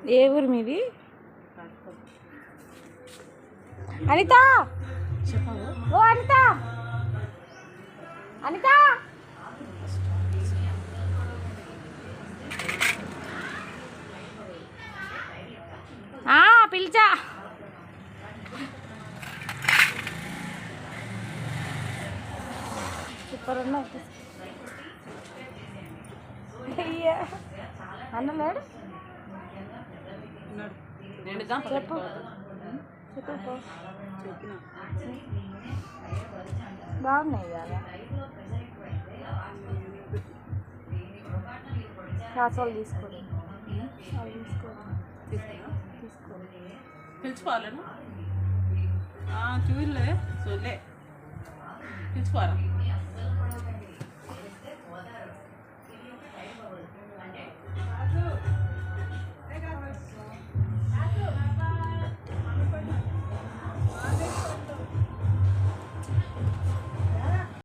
ఏ ఊరు మీది? అనిత, ఓ అనిత, అనిత పిలిచా. సూపర్ ఉన్నాయి. అయ్యా అన్న లేడు. చెప్పు చెప్పు. బాగున్నాయి కదా కాసోలు తీసుకోండి. పిలుచుకోవాలను చూడలే పిలుచుకోవాలి.